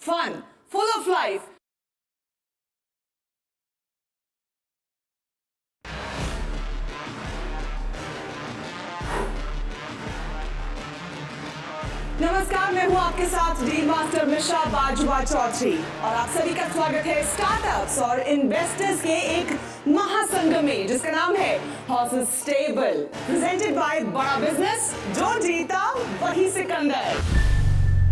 fun, full of life. नमस्कार, मैं हूं आपके साथ डील मास्टर मिश्रा बाजुबा चौधरी और आप सभी का स्वागत है स्टार्टअप्स और इन्वेस्टर्स के एक महासंगम में जिसका नाम है हॉर्सेस स्टेबल, प्रेजेंटेड बाय बड़ा बिजनेस। जो जीता वही सिकंदर।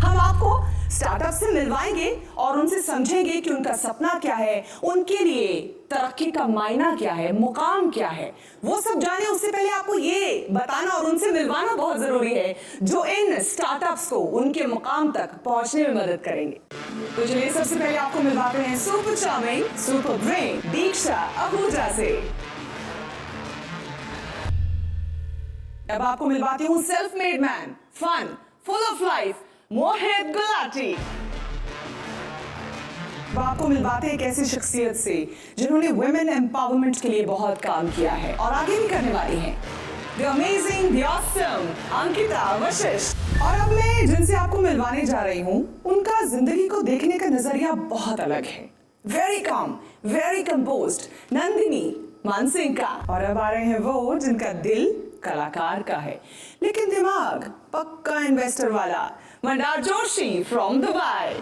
हम आपको स्टार्टअप से मिलवाएंगे और उनसे समझेंगे कि उनका सपना क्या है, उनके लिए तरक्की का मायना क्या है, मुकाम क्या है, वो सब जाने। उससे पहले आपको ये बताना और उनसे मिलवाना बहुत जरूरी है जो इन स्टार्टअप्स को उनके मुकाम तक पहुंचने में मदद करेंगे। तो चलिए सबसे पहले आपको मिलवाते हैं super charming, super brain Diksha Ahuja से। अब आपको मिलवाती हूँ self made man, fun, full of life, Mohit Gulati. आपको मिलवाते हैं एक ऐसी शख्सियत से जिन्होंने वुमेन एम्पावरमेंट के लिए बहुत काम किया है और आगे भी करने वाली हैं। The amazing, the awesome, Ankita Vashishtha. और अब मैं जिनसे आपको मिलवाने जा रही हूँ उनका जिंदगी को देखने का नजरिया बहुत अलग है। Very calm, very composed, Nandini Mansingh का। और अब आ रहे हैं वो जिनका दिल कलाकार का है लेकिन दिमाग पक्का इन्वेस्टर वाला, मंदार जोशी फ्रॉम दुबई।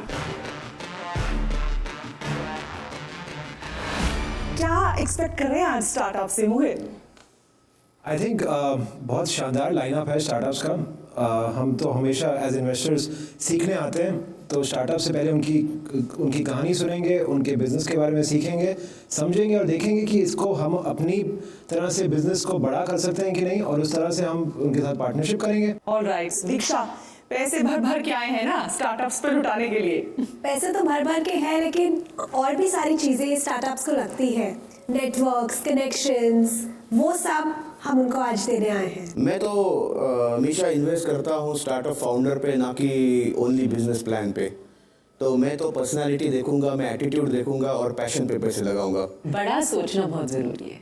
क्या एक्सपेक्ट कर रहे हैं आज स्टार्टअप से मोहित? आई थिंक बहुत शानदार लाइनअप है स्टार्टअप्स का। हम तो हमेशा एज इन्वेस्टर्स सीखने आते हैं, तो स्टार्टअप से पहले उनकी कहानी सुनेंगे, उनके बिजनेस के बारे में सीखेंगे, समझेंगे और देखेंगे कि इसको हम अपनी तरह से बिजनेस को बड़ा कर सकते हैं कि नहीं, और उस तरह से हम उनके साथ पार्टनरशिप करेंगे। ऑलराइट दीक्षा, पैसे भर भर के आए हैं ना स्टार्टअप्स पे लुटाने के लिए? पैसे तो भर भर के हैं लेकिन और भी सारी चीजें स्टार्टअप्स को लगती है, नेटवर्क्स, कनेक्शंस, वो सब हम उनको आज देने आए हैं। मैं तो हमेशा इन्वेस्ट करता हूँ स्टार्टअप फाउंडर पे, ना कि ओनली बिजनेस प्लान पे। तो मैं तो पर्सनालिटी देखूंगा, मैं एटीट्यूड देखूंगा और पैशन पे पैसे लगाऊंगा। बड़ा सोचना बहुत ज़रूरी है।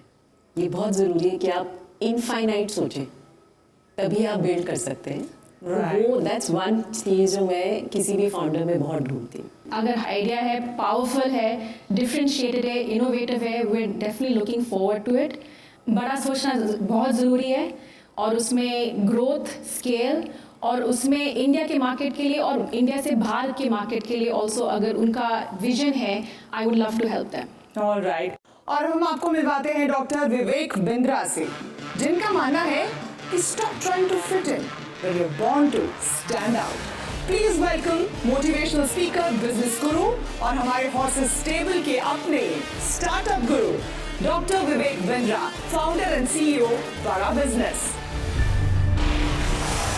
ये बहुत ज़रूरी है कि आप इनफाइनाइट सोचें, तभी आप बिल्ड कर सकते हैं। वो दैट्स वन चीज़ जो मैं किसी भी फाउंडर में बहुत ढूंढती हूँ। अगर आइडिया है, पावरफुल है, डिफरेंशिएटेड है, इनोवेटिव है, we are definitely looking forward to it. बड़ा सोचना बहुत ज़रूरी है और उसमें ग्रोथ, स्केल, और उसमें इंडिया के मार्केट के लिए और इंडिया से बाहर के मार्केट के लिए ऑल्सो अगर उनका विजन है, I would love to help them. Alright, और हम आपको मिलवाते हैं डॉक्टर विवेक बिंद्रा से, जिनका मानना है कि stop trying to fit in, when you're born to stand out. Please welcome motivational speaker, business guru और हमारे हॉर्सेस स्टेबल के अपने startup Guru doctor Vivek Bindra, founder and CEO बड़ा बिजनेस।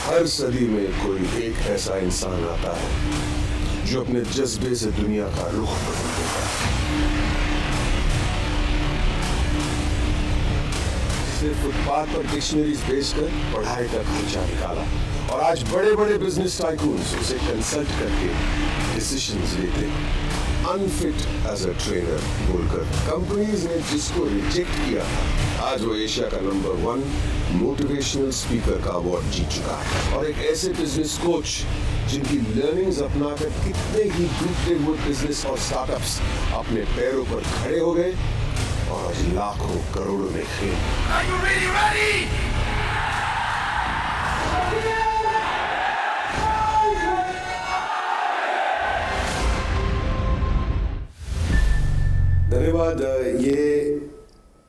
हर सदी में कोई एक ऐसा इंसान आता है जो अपने जज्बे से दुनिया का रुख बदल देता है। जिसने फुटपाथ पर डिक्शनरीज बेचकर पढ़ाई का खर्चा निकाला और आज बड़े बड़े बिजनेस टाइकून्स उसे कंसल्ट करके डिसीजंस लेते हैं। अनफिट एज अ ट्रेनर बोलकर कंपनीज ने जिसको रिजेक्ट किया था, आज वो एशिया का नंबर 1 मोटिवेशनल स्पीकर का अवार्ड जीत चुका है। और एक ऐसे बिजनेस कोच जिनकी लर्निंग्स अपनाकर कितने ही डूबते हुए बिजनेस और स्टार्टअप्स अपने पैरों पर खड़े हो गए और आज लाखों करोड़ों में खेल। धन्यवाद। ये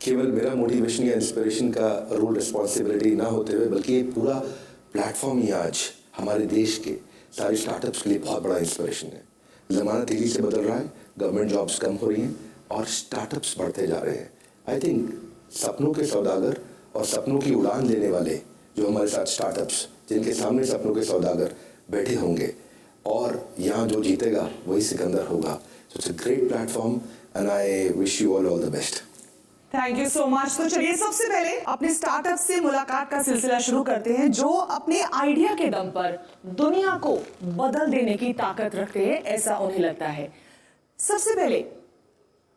केवल मेरा मोटिवेशन या इंस्पिरेशन का रोल रिस्पॉन्सिबिलिटी ना होते हुए बल्कि ये पूरा प्लेटफॉर्म ही आज हमारे देश के सारे स्टार्टअप्स के लिए बहुत बड़ा इंस्पिरेशन है। ज़माना तेज़ी से बदल रहा है, गवर्नमेंट जॉब्स कम हो रही हैं और स्टार्टअप्स बढ़ते जा रहे हैं। आई थिंक सपनों के सौदागर और सपनों की उड़ान देने वाले जो हमारे साथ स्टार्टअप्स, जिनके सामने सपनों के सौदागर बैठे होंगे और यहाँ जो जीतेगा वही सिकंदर होगा। So it's a great platform and I wish you all the best. Thank you so much. तो चलिए सबसे पहले अपने स्टार्टअप से मुलाकात का सिलसिला शुरू करते हैं जो अपने आइडिया के दम पर दुनिया को बदल देने की ताकत रखते हैं, ऐसा उन्हें लगता है। सबसे पहले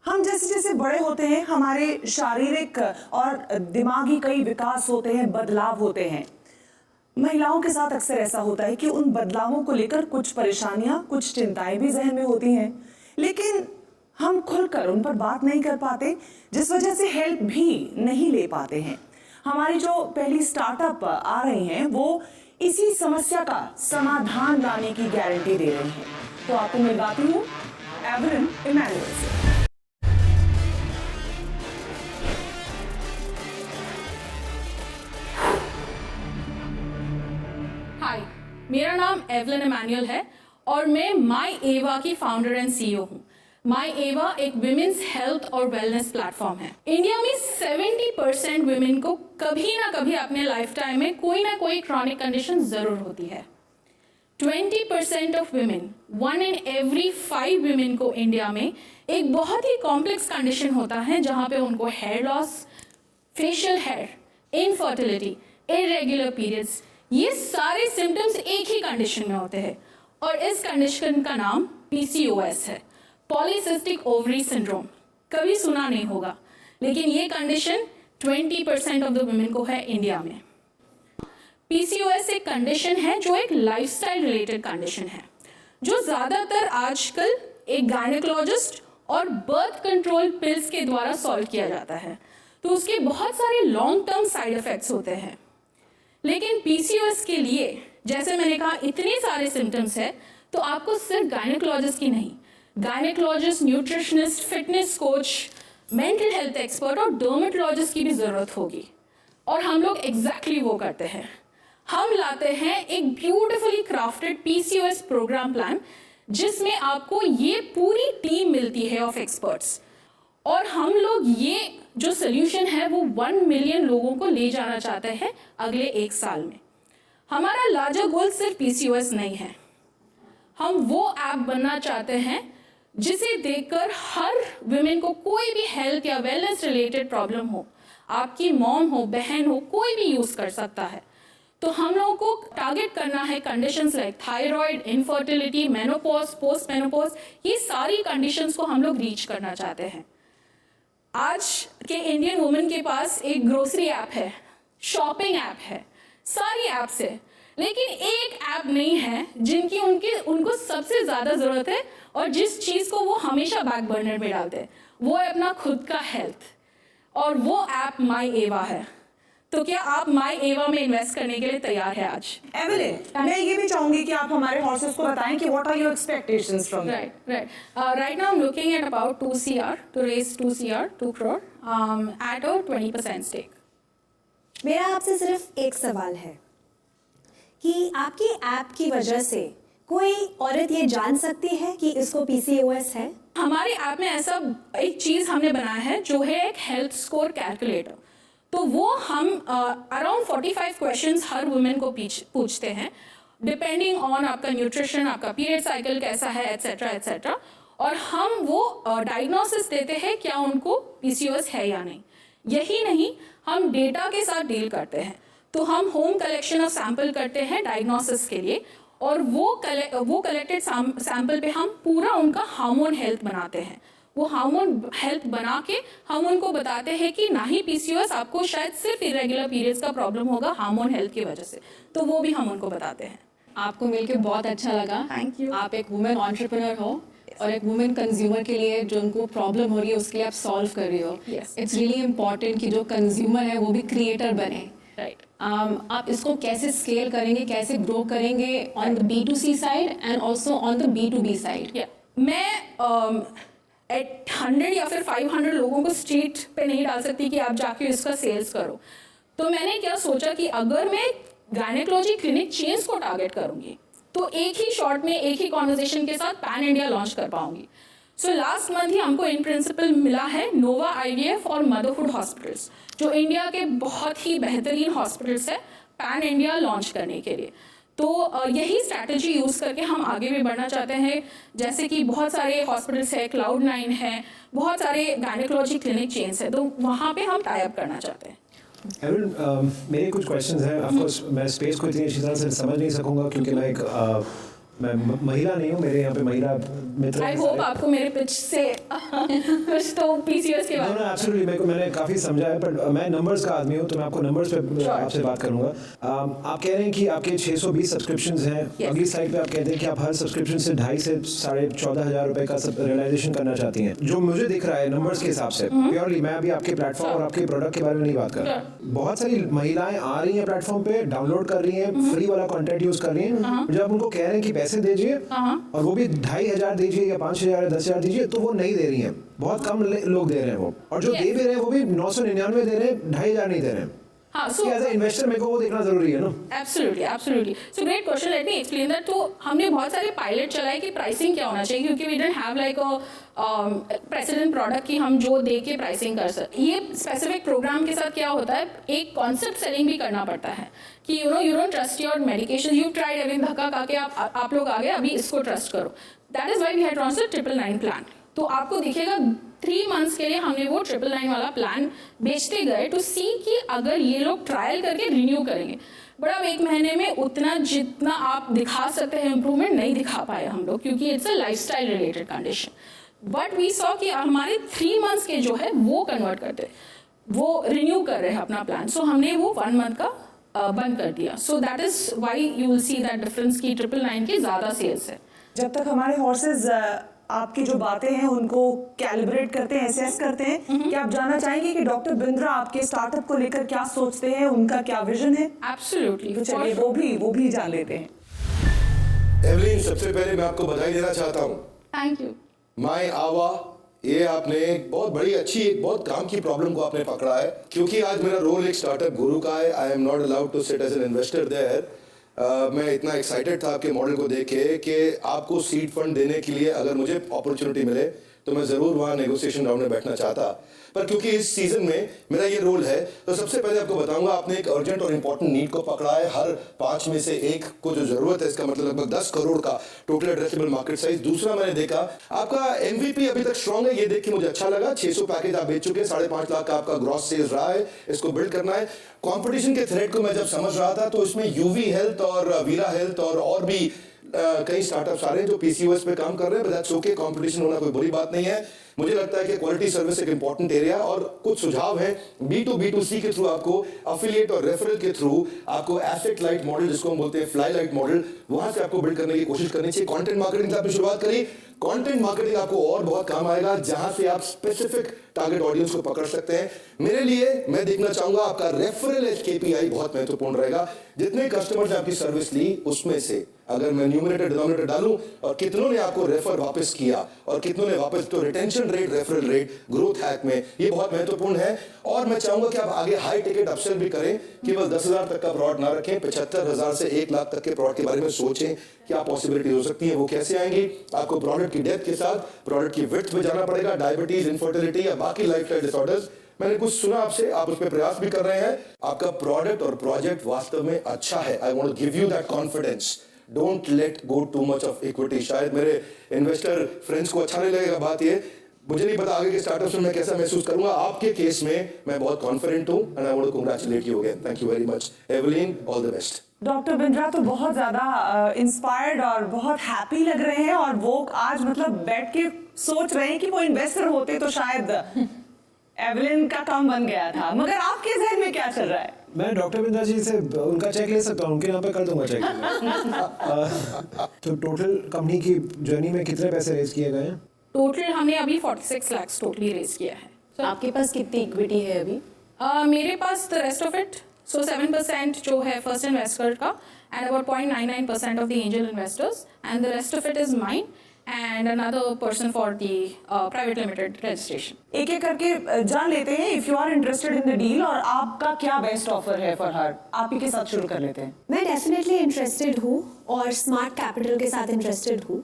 हम जैसे जैसे बड़े होते हैं हमारे शारीरिक और दिमागी कई विकास होते हैं, बदलाव होते हैं। महिलाओं के साथ अक्सर ऐसा होता है कि उन बदलावों को लेकर कुछ परेशानियां, कुछ चिंताएं भी जहन में होती हैं, लेकिन हम खुलकर उन पर बात नहीं कर पाते, जिस वजह से हेल्प भी नहीं ले पाते हैं। हमारी जो पहली स्टार्टअप आ रही हैं वो इसी समस्या का समाधान लाने की गारंटी दे रही हैं। तो आपको मिलवाती हूँ एवलिन इमैनुअल से। हाय, मेरा नाम एवलिन इमैनुअल है और मैं माई एवा की फाउंडर एंड सीईओ हूँ। माई एवा एक विमेंस हेल्थ और वेलनेस प्लेटफॉर्म है। इंडिया में 70% विमेन को कभी ना कभी अपने लाइफ टाइम में कोई ना कोई क्रॉनिक कंडीशन जरूर होती है। 20% of women, 1 in every 5 women को इंडिया में एक बहुत ही कॉम्प्लेक्स कंडीशन होता है जहाँ पे उनको hair loss, facial hair, infertility, irregular periods, ये सारे सिम्टम्स एक ही कंडीशन में होते हैं और इस कंडीशन का नाम PCOS है, पॉलीसिस्टिक ओवरी सिंड्रोम। कभी सुना नहीं होगा, लेकिन ये कंडीशन 20% ऑफ द वुमेन को है इंडिया में। PCOS एक कंडीशन है जो एक लाइफस्टाइल रिलेटेड कंडीशन है, जो ज्यादातर आजकल एक गायनेकोलॉजिस्ट और बर्थ कंट्रोल पिल्स के द्वारा सॉल्व किया जाता है। तो उसके बहुत सारे लॉन्ग टर्म साइड इफेक्ट्स होते हैं। लेकिन PCOS के लिए, जैसे मैंने कहा, इतने सारे सिम्टम्स है, तो आपको सिर्फ गायनेकोलॉजिस्ट की नहीं, gynaecologist, nutritionist, fitness coach, mental health expert और डर्मेटोलॉजिस्ट की भी जरूरत होगी। और हम लोग एग्जैक्टली वो करते हैं। हम लाते हैं एक beautifully crafted PCOS program plan, जिसमें आपको ये पूरी टीम मिलती है ऑफ एक्सपर्ट्स। और हम लोग ये जो सोल्यूशन है वो 1 मिलियन लोगों को ले जाना चाहते हैं अगले 1 साल में। हमारा लार्जर गोल सिर्फ PCOS नहीं है, हम वो ऐप बनना चाहते हैं जिसे देखकर हर विमेन को कोई भी हेल्थ या वेलनेस रिलेटेड प्रॉब्लम हो, आपकी मॉम हो, बहन हो, कोई भी यूज कर सकता है। तो हम लोगों को टारगेट करना है conditions like thyroid, infertility, menopause, post menopause, ये सारी कंडीशंस को हम लोग रीच करना चाहते हैं। आज के इंडियन वुमेन के पास एक ग्रोसरी ऐप है, शॉपिंग ऐप है, सारी ऐप्स है, लेकिन एक ऐप नहीं है जिनकी उनको सबसे ज्यादा जरूरत है और जिस चीज को वो हमेशा बैक बर्नर में डालते हैं, वो है अपना खुद का हेल्थ, और वो ऐप माई एवा है। तो क्या आप माई एवा में इन्वेस्ट करने के लिए तैयार है आज? एवलिन, मैं ये भी चाहूंगी कि आप हमारे हॉर्सेस को बताएं कि what are your expectations from them? Right now I'm looking at about 2 CR to raise 2 crore at a 20% stake. मेरा आपसे सिर्फ एक सवाल है कि आपकी ऐप की वजह से कोई औरत ये जान सकती है कि इसको PCOS है? हमारे ऐप में ऐसा एक चीज हमने बनाया है जो है एक हेल्थ स्कोर कैलकुलेटर। तो वो हम अराउंड 45 क्वेश्चंस हर वुमेन को पूछते हैं, डिपेंडिंग ऑन आपका न्यूट्रिशन, आपका पीरियड साइकिल कैसा है, एटसेट्रा एटसेट्रा, और हम वो डायग्नोसिस देते हैं क्या उनको PCOS है या नहीं। यही नहीं, हम डेटा के साथ डील करते हैं। तो हम होम कलेक्शन ऑफ सैंपल करते हैं डायग्नोसिस के लिए, और वो कलेक्टेड सैंपल पे हम पूरा उनका हार्मोन हेल्थ बनाते हैं। वो हार्मोन हेल्थ बना के हम उनको बताते हैं कि ना ही PCOS, आपको शायद सिर्फ इरेगुलर पीरियड्स का प्रॉब्लम होगा हार्मोन हेल्थ की वजह से, तो वो भी हम उनको बताते हैं। आपको मिलके बहुत अच्छा लगा। Thank you. आप एक वुमेन एंटरप्रेन्योर हो और एक वुमेन कंज्यूमर के लिए जो उनको प्रॉब्लम हो रही है उसके लिए आप सॉल्व कर रही हो। Yes. इट्स रियली इम्पोर्टेंट कि जो कंज्यूमर है वो भी क्रिएटर बने। राइट। आप इसको कैसे स्केल करेंगे, कैसे ग्रो करेंगे on the B2C side and also on the B2B side? मैं एट 100 या फिर 500 लोगों को स्ट्रीट पे नहीं डाल सकती कि आप जाके इसका सेल्स करो। तो मैंने क्या सोचा कि अगर मैं गायनेकोलॉजी क्लिनिक चेन्स को टारगेट करूंगी तो एक ही शॉट में, एक ही कॉन्वर्सेशन के साथ पैन इंडिया लॉन्च कर पाऊंगी। सो लास्ट मंथ ही हमको इन प्रिंसिपल मिला है नोवा IVF और मदरहुड हॉस्पिटल्स, जो इंडिया के बहुत ही बेहतरीन हॉस्पिटल्स है, पैन इंडिया लॉन्च करने के लिए। तो यही स्ट्रैटेजी यूज करके हम आगे भी बढ़ना चाहते हैं। जैसे कि बहुत सारे हॉस्पिटल्स है, Cloud9 है, बहुत सारे गायनेकोलॉजी क्लिनिक चेन्स है, तो वहाँ पे हम टाई अप करना चाहते हैं। मेरे कुछ क्वेश्चंस हैं। ऑफ कोर्स मैं स्पेस को इतनी अच्छी तरह से समझ नहीं सकूंगा क्योंकि मैं मैं महिला नहीं हूँ, मेरे यहाँ पे महिला मित्र आई होप आपको मेरे पिच से कुछ तो PCOS के बारे में एब्सोल्युटली मैंने काफ़ी समझा है, पर मैं नंबर्स का आदमी हूँ तो मैं आपको नंबर्स पे आपसे बात करूँगा। आप कह रहे हैं कि आपके 620 सब्सक्रिप्शंस हैं, अगली स्लाइड पे आप कहते हैं कि आप हर सब्सक्रिप्शन से 2.5 से 14,500 रुपए का रियलाइजेशन करना चाहती हैं। जो मुझे दिख रहा है नंबर्स के हिसाब से, प्योरली मैं अभी आपके प्लेटफॉर्म और आपके प्रोडक्ट के बारे में नहीं बात कर रहा। बहुत सारी महिलाएं आ रही हैं प्लेटफॉर्म पे, डाउनलोड कर रही हैं, फ्री वाला कंटेंट यूज कर रही हैं, जब उनको कह रहे हैं कि पैसे दीजिए और वो भी 2,500 दीजिए या 5,000 या 10,000 दीजिए, तो वो नहीं दे रही हैं। बहुत कम लोग दे रहे हैं वो, और जो दे भी रहे हैं वो भी 999 दे रहे हैं, 2,500 नहीं दे रहे हैं। हाँ, so एज ए इन्वेस्टर मेरे को वो देखना जरूरी है ना। Absolutely so great question, let me explain that. तो हमने बहुत सारे पायलट चलाए कि प्राइसिंग क्या होना चाहिए, क्योंकि we didn't have like a precedent product कि हम जो दे के प्राइसिंग कर सकते। ये स्पेसिफिक प्रोग्राम के साथ क्या होता है, एक कॉन्सेप्ट सेलिंग भी करना पड़ता है कि you don't trust your medication, you tried everything, धक्का खाके आप लोग आ गए, अभी इसको ट्रस्ट करो। That is why we had launched 999 plan. तो आपको दिखेगा 3 मंथ्स के लिए हमने वो 999 वाला प्लान बेचते गए टू सी कि अगर ये लोग ट्रायल करके रिन्यू करेंगे। बट अब 1 महीने में उतना जितना आप दिखा सकते हैं इम्प्रूवमेंट नहीं दिखा पाए हम लोग, क्योंकि it's a lifestyle related condition. But we saw कि हमारे 3 मंथ्स के जो है वो कन्वर्ट करते, वो रिन्यू कर रहे हैं अपना प्लान। सो हमने वो 1 मंथ का बंद कर दिया। So that is why you will see that difference की 999 की ज़्यादा सेल्स है। जब तक हमारे हॉर्सेज आपकी जो बातें हैं उनको कैलिब्रेट करते हैं, एसेस करते हैं, क्या आप जानना चाहेंगे कि डॉक्टर बिंद्रा आपके स्टार्टअप को लेकर क्या सोचते हैं, उनका क्या विजन है? एब्सोल्युटली, तो चलिए वो भी जान लेते हैं। एवलिन, सबसे पहले मैं आपको बधाई देना चाहता हूँ। Thank you. माय आवा, ये आपने एक बहुत बड़ी अच्छी, एक बहुत काम की प्रॉब्लम को आपने पकड़ा है, क्योंकि आज मेरा रोल एक स्टार्टअप गुरु का है। I am not allowed to sit as an investor there. मैं इतना एक्साइटेड था आपके मॉडल को देख के कि आपको सीड फंड देने के लिए अगर मुझे अपॉर्चुनिटी मिले तो मैं ज़रूर वहाँ नेगोशिएशन राउंड में बैठना चाहता, पर क्योंकि इस सीजन में मेरा ये रोल है, तो सबसे पहले आपको बताऊंगा, आपने एक अर्जेंट और इंपॉर्टेंट नीड को पकड़ा है। हर 5 में से 1 को जो जरूरत है, इसका मतलब लगभग 10 करोड़ का टोटल एड्रेसेबल मार्केट साइज। दूसरा, मैंने देखा आपका MVP अभी तक स्ट्रॉन्ग है, ये देख के मुझे अच्छा लगा। 600 पैकेज आप बेच चुके हैं, 5.5 लाख का आपका ग्रॉस सेल्स रहा है, इसको बिल्ड करना है। कंपटीशन के थ्रेट को मैं जब समझ रहा था तो इसमें यूवी हेल्थ और वीरा हेल्थ और भी कई स्टार्टअप्स आ रहे हैं जो PCOS पे काम कर रहे हैं, बट दैट्स ओके, कंपटीशन होना कोई बुरी बात नहीं है। मुझे लगता है कि क्वालिटी सर्विस एक इंपॉर्टेंट एरिया, और कुछ सुझाव हैं B2B2C के थ्रू, आपको अफिलिएट और रेफरल के थ्रू आपको एसेट लाइट मॉडल, जिसको हम बोलते हैं फ्लाई लाइट मॉडल, वहां से आपको बिल्ड करने की कोशिश करनी चाहिए। कंटेंट मार्केटिंग से आपने शुरुआत करी, कंटेंट मार्केटिंग आपको और बहुत काम आएगा, जहां से आप स्पेसिफिक टारगेट ऑडियंस को पकड़ सकते हैं। मेरे लिए मैं देखना चाहूंगा आपका रेफरल KPI बहुत महत्वपूर्ण रहेगा। जितने कस्टमर्स ने आपकी सर्विस ली, उसमें से अगर मैं न्यूमरेटर डिनोमिनेटर डालूं और कितनों ने आपको रेफर वापस किया और कितनों ने वापस, तो retention rate, referral rate, growth hack में ये बहुत महत्वपूर्ण है। और मैं चाहूंगा कि आप आगे हाई टिकट अपसेल भी करें, केवल 10,000 तक का प्रोडक्ट ना रखें, 75,000 से 1 लाख तक के प्रोडक्ट के बारे में सोचें, क्या पॉसिबिलिटी हो सकती है, वो कैसे आएंगी। आपको प्रोडक्ट की डेप्थ के साथ प्रोडक्ट की विड्थ में जाना पड़ेगा। डायबिटीज, इनफर्टिलिटी या बाकी लाइफस्टाइल डिसऑर्डर्स, मैंने कुछ सुना आपसे, आप उस पर प्रयास भी कर रहे हैं। आपका प्रोडक्ट और प्रोजेक्ट वास्तव में अच्छा है। I want to give you that confidence. Don't let go too much of equity. शायद मेरे इन्वेस्टर फ्रेंड्स को अच्छा नहीं लगेगा बात ये, मुझे नहीं पता आगे के स्टार्टअप्स में मैं कैसा महसूस करूंगा। आपके केस में मैं बहुत कॉन्फिडेंट हूं, and I want to congratulate you again. Thank you very much Evelyn, all the best. Doctor Bindra तो बहुत ज्यादा इंस्पायर्ड और बहुत हैप्पी लग रहे हैं, और वो आज मतलब बैठ के सोच रहे हैं कि वो इन्वेस्टर होते तो शायद एवलिन का काम बन गया था। मगर आपके जहन में क्या चल रहा है? मैं डॉक्टर बिंद्रा जी से उनका चेक ले सकता हूँ, उनके नाम पे कर दूंगा चेक। तो टोटल कंपनी की जर्नी में कितने पैसे रेज किए गए हैं? टोटल हमने अभी 46 लाख टोटली रेज किया है। So, आपके पास कितनी इक्विटी है अभी? मेरे पास द रेस्ट ऑफ इट, सो 7% जो है फर्स्ट इन्वेस्टर का, and about 0.99% of the angel investors, and the rest of it is mine and another person for the private limited registration. एक एक करके जान लेते हैं if you are interested in the deal, और आपका क्या बेस्ट ऑफर है फॉर हर। आप ही के साथ शुरू कर लेते हैं। मैं डेफिनेटली इंटरेस्टेड हूँ और स्मार्ट कैपिटल के साथ इंटरेस्टेड हूँ।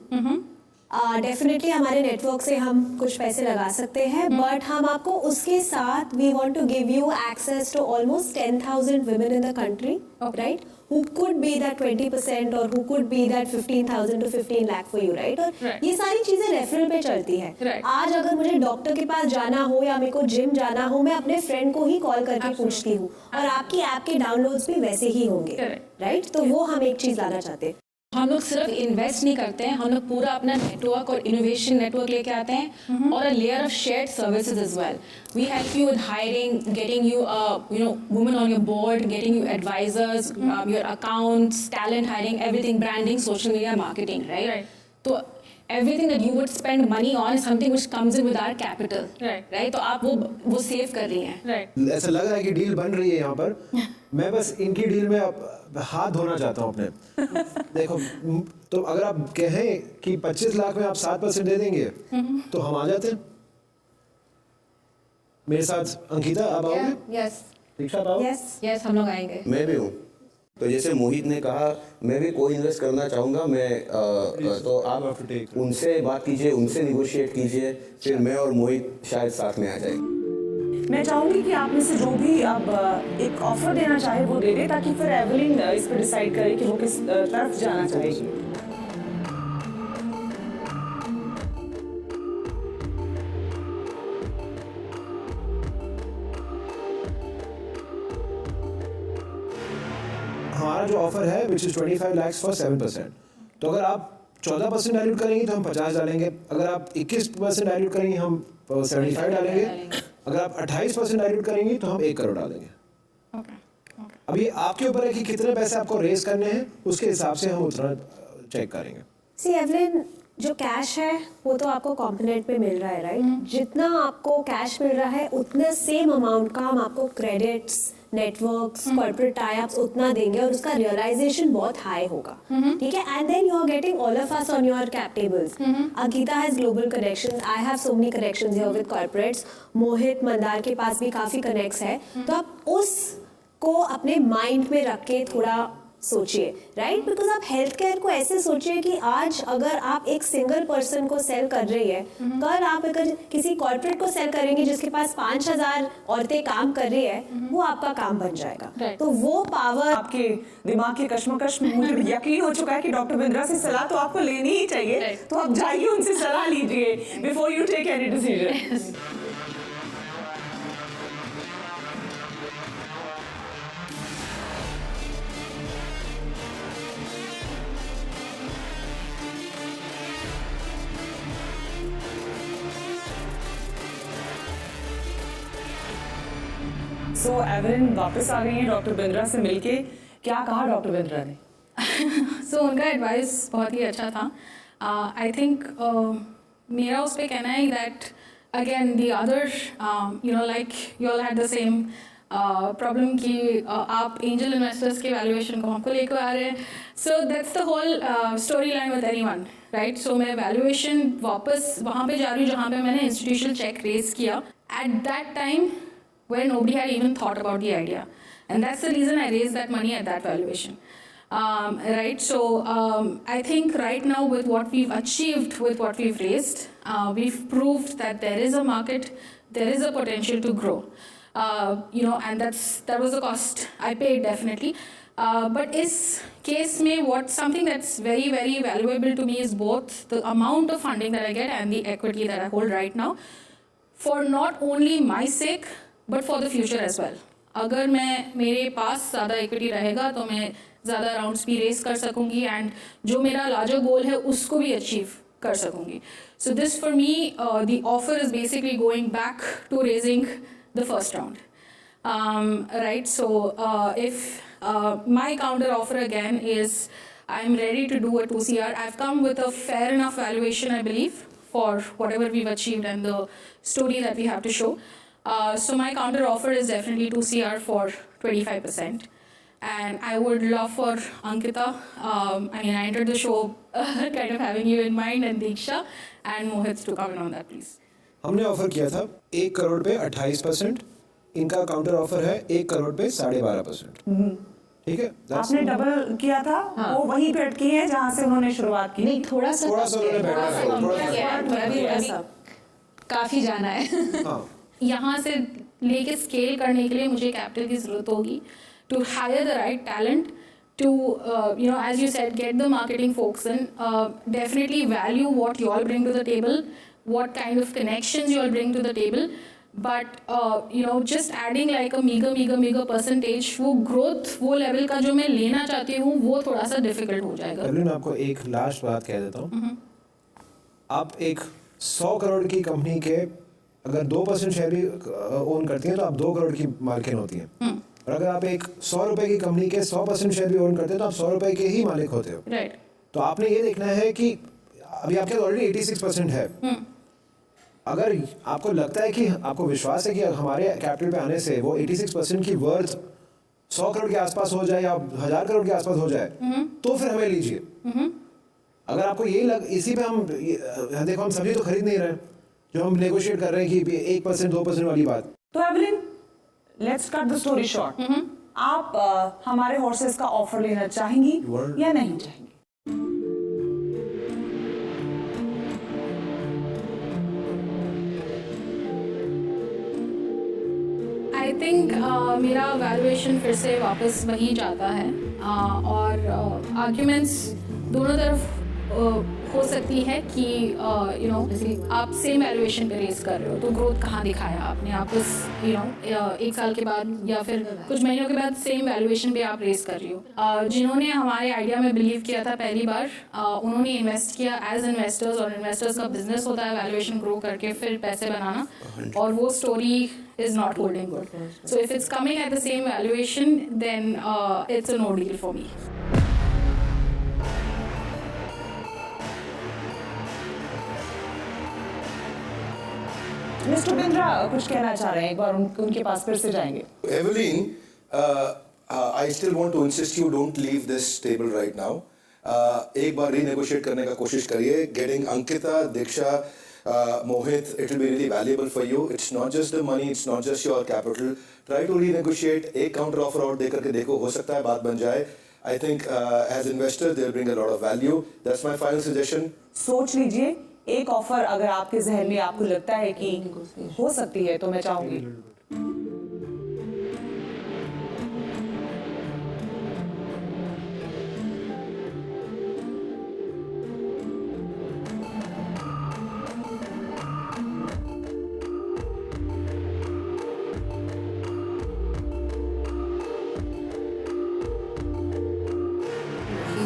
डेफिनेटली हमारे नेटवर्क से हम कुछ पैसे लगा सकते हैं, बट हम आपको उसके साथ we want to give you access to almost 10,000 women in the country, right? Who could be that 20% or who could be that 15,000 to 15 lakh for you, right? और ये सारी चीजें रेफरल पे चलती है। आज अगर मुझे डॉक्टर के पास जाना हो या मेरे को जिम जाना हो, मैं अपने फ्रेंड को ही कॉल करके पूछती हूँ, और आपकी ऐप के डाउनलोड्स भी वैसे ही होंगे, राइट? तो वो हम एक चीज लाना चाहते हैं। हम लोग सिर्फ इन्वेस्ट नहीं करते हैं, हम लोग पूरा अपना नेटवर्क और इनोवेशन नेटवर्क लेके आते हैं और a layer of shared services as well. We help you with hiring, getting you women on your board, getting you advisors, your accounts, talent hiring, everything, branding, social media marketing, right? तो everything that you would spend money on is something which comes in with our capital, right? तो आप वो save कर रही हैं, right? ऐसा लग रहा है कि डील बन रही है यहाँ पर. मैं बस इनकी डील में अब हाथ धोना चाहता हूँ अपने. देखो, तो अगर आप कहें कि 25 लाख में आप 7% दे देंगे तो हम आ जाते हैं. मेरे साथ अंकिता आप आओगे? Yes. दीक्षा आप आओगे? Yes, हम लोग आएंगे. मैं भी हूँ. तो जैसे मोहित ने कहा, मैं भी को इन्वेस्ट करना चाहूँगा. मैं तो आप उनसे बात कीजिए, उनसे निगोशिएट कीजिए, फिर मैं और मोहित शायद साथ में आ जाएंगे. मैं चाहूंगी कि आप में से जो भी अब एक ऑफर देना चाहे वो दे दे, ताकि फिर एवलिन इस पर डिसाइड करे कि वो किस तरफ जाना चाहेगी. हमारा जो ऑफर है विच इज 25 लाख फॉर 7%. तो अगर आप 14% डाइल्यूट करेंगे तो हम 50 डालेंगे. अगर आप 21% डाइल्यूट करेंगे हम 75 डालेंगे. अगर आप 28% डाइल्यूट करेंगे तो हम 1 करोड़ डालेंगे. अभी आपके ऊपर है कि कितने पैसे आपको रेज करने हैं, उसके हिसाब से हम उतना चेक करेंगे. सी एवलिन, जो कैश है वो तो आपको कॉम्पोनेंट पे मिल रहा है, राइट? जितना आपको कैश मिल रहा है उतने सेम अमाउंट का हम आपको क्रेडिट्स, नेटवर्क्स, कॉर्पोरेट टाई-अप्स उतना देंगे और उसका रियलाइजेशन बहुत हाई होगा. ठीक है? And then you are getting all of us on your cap tables. Ankita has global connections, I have so many connections here with corporates. Mohit Mandar के पास भी काफी कनेक्ट्स है. तो आप उसको अपने माइंड में रख के थोड़ा सोचिए, राइट? बिकॉज आप हेल्थ केयर को ऐसे सोचिए कि आज अगर आप एक सिंगल पर्सन को सेल कर रही है, कल आप अगर किसी कॉर्पोरेट को सेल करेंगे जिसके पास 5000 औरतें काम कर रही है, वो आपका काम बन जाएगा. तो वो पावर आपके दिमाग की कश्मकश में मुझे यकीन हो चुका है कि डॉक्टर बिंद्रा से सलाह तो आपको लेनी ही चाहिए. तो आप जाइए, उनसे सलाह लीजिए before you take any decision. So Evelyn वापस आ गई हैं डॉक्टर बिंद्रा से मिलके. क्या कहा डॉक्टर बिंद्रा ने? सो उनका एडवाइस बहुत ही अच्छा था. आई थिंक मेरा उस पर कहना है that again the other like you all had the same problem कि आप एंजल इन्वेस्टर्स के वैल्यूएशन को हमको लेकर आ रहे हैं. So that's the whole story line with anyone, right? So मैं वैल्यूएशन वापस वहाँ पे जा रही हूँ जहाँ पे मैंने इंस्टीट्यूशनल चेक रेज किया at that time where nobody had even thought about the idea, and that's the reason I raised that money at that valuation. Right? So I think right now with what we've achieved, with what we've raised, we've proved that there is a market, there is a potential to grow. And that was the cost I paid definitely. But is case mein something that's very very valuable to me is both the amount of funding that I get and the equity that I hold right now, for not only my sake but for the future as well. अगर मेरे पास ज़्यादा equity रहेगा तो मैं ज़्यादा rounds भी race कर सकूँगी and जो मेरा लार्जर गोल है उसको भी अचीव कर सकूँगी. So this for me the offer is basically going back to raising the first round, right? So if my counter offer again is I am ready to do a 2 CR. I have come with a fair enough valuation I believe for whatever we've achieved and the story that we have to show. So my counter offer is definitely 2 CR for 25%, and I would love for Ankita, I entered the show kind of having you in mind, and Diksha and Mohit to comment on that, please. हमने offer किया था 1 करोड़ पे 28%. इनका counter offer है 1 करोड़ पे 12.5%. ठीक है? आपने डबल किया था. वो वहीं पे अटकी है जहाँ से उन्होंने शुरुआत की. नहीं, थोड़ा सा उन्होंने काफ़ी जाना है. यहाँ से लेके स्केल करने के लिए मुझे कैपिटल की ज़रूरत होगी to hire the right talent, to as you said, get the marketing folks in, definitely value what you all bring to the table, what kind of connections you all bring to the table, but you know just adding like a meagre percentage, वो growth वो level का जो मैं लेना चाहती हूँ वो थोड़ा सा डिफिकल्ट हो जाएगा। एवलिन, मैं आपको एक लास्ट बात कह देता हूँ। आप एक 100 करोड़ की कंपनी के अगर 2% शेयर भी ओन करती हैं तो आप 2 करोड़ की मालकिन होती हैं। और अगर आप एक 100 रुपए की कंपनी के 100% शेयर भी ओन करते हैं तो आप 100 रुपए के ही मालिक होते हो। राइट। तो आपने ये देखना है कि अभी आपके ऑलरेडी 86% है। अगर आपको लगता है कि आपको विश्वास है कि हमारे कैपिटल पे आने से वो 86% की वर्थ 100 करोड़ के आसपास हो जाए या 1000 करोड़ के आसपास हो जाए, तो फिर हमें लीजिए। अगर आपको यही इसी पे हम देखो, हम सभी तो खरीद नहीं रहे, जो हम नेगोशिएट कर रहे हैं कि 1% 2% वाली बात। तो Evelyn, let's cut the story short. आप हमारे हॉर्सेस का ऑफर लेना चाहेंगी या नहीं चाहेंगी? आई थिंक मेरा वैल्यूएशन फिर से वापस वहीं जाता है, और आर्ग्यूमेंट्स दोनों तरफ हो सकती है कि यू नो आप सेम वैल्यूएशन पे रेस कर रहे हो तो ग्रोथ कहाँ दिखाया आपने, आप उस यू नो 1 साल के बाद या फिर कुछ महीनों के बाद सेम वैल्यूएशन पे आप रेस कर रही हो। जिन्होंने हमारे आइडिया में बिलीव किया था पहली बार, उन्होंने इन्वेस्ट किया एज इन्वेस्टर्स, और इन्वेस्टर्स का बिजनेस होता है वैल्यूएशन ग्रो करके फिर पैसे बनाना, और वो story is not holding good. So if it's coming at the same valuation, then it's a no deal for me. Mister Bindra कुछ कहना चाह रहे हैं, एक बार उनके पास फिर से जाएंगे। Evelyn, I still want to insist you don't leave this table right now. एक बार renegotiate करने का कोशिश करिए. Getting Ankita, Diksha, Mohit, it will be really valuable for you. It's not just the money, it's not just your capital. Try to renegotiate. एक counter offer और दे करके देखो, हो सकता है बात बन जाए. I think as investors they'll bring a lot of value. That's my final suggestion. सोच लीजिए, एक ऑफर अगर आपके जहन में आपको लगता है कि हो सकती है तो मैं चाहूंगी।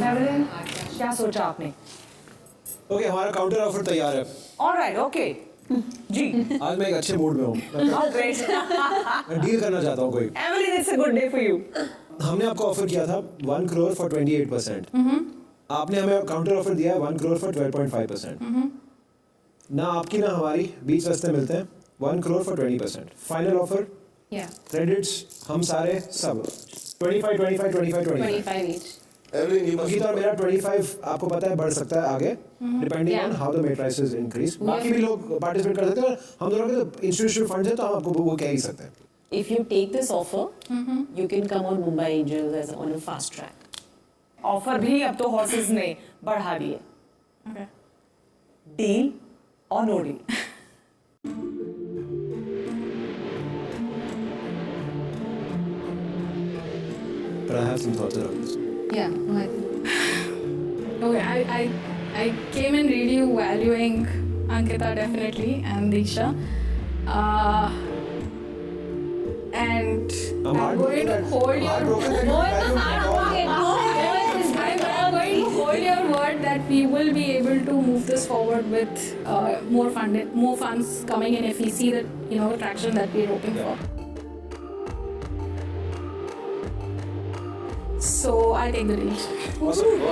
एवलिन, क्या सोचा आपने? ओके, हमारा काउंटर ऑफर तैयार है। ऑलराइट, ओके जी। आज मैं एक अच्छे मूड में हूँ। मैं डील करना चाहता हूँ कोई। Evelyn, it's a good day for you. हमने आपको ऑफर किया था 1 करोड़ फॉर 28%। आपने हमें काउंटर ऑफर दिया है 1 करोड़ फॉर 12.5%। ना आपकी ना हमारी बीच रास्ते मिलते हैं। 1 crore for 20%। Final offer, credits हम सारे सब 25 each. Evelyn, you must. और मेरा 25 आपको पता है बढ़ सकता है आगे, depending on how the mate prices increase. बाकी भी लोग पार्टिसिपेट कर सकते हैं, हम दोनों के तो इंस्टीट्यूशनल फंड्स हैं तो हम आपको वो कह ही सकते हैं। If you take this offer, you can come on Mumbai Angels as on a fast track. Offer भी अब तो हॉर्सेस ने बढ़ा दिए। डील और no deal? But I have some thoughts around this. Yeah. Okay, I came in really valuing Ankita definitely and Diksha. And I'm going to hold your word that we will be able to move this forward with more funds coming in if we see that, you know, traction that we're hoping for. So I take the deal. Awesome.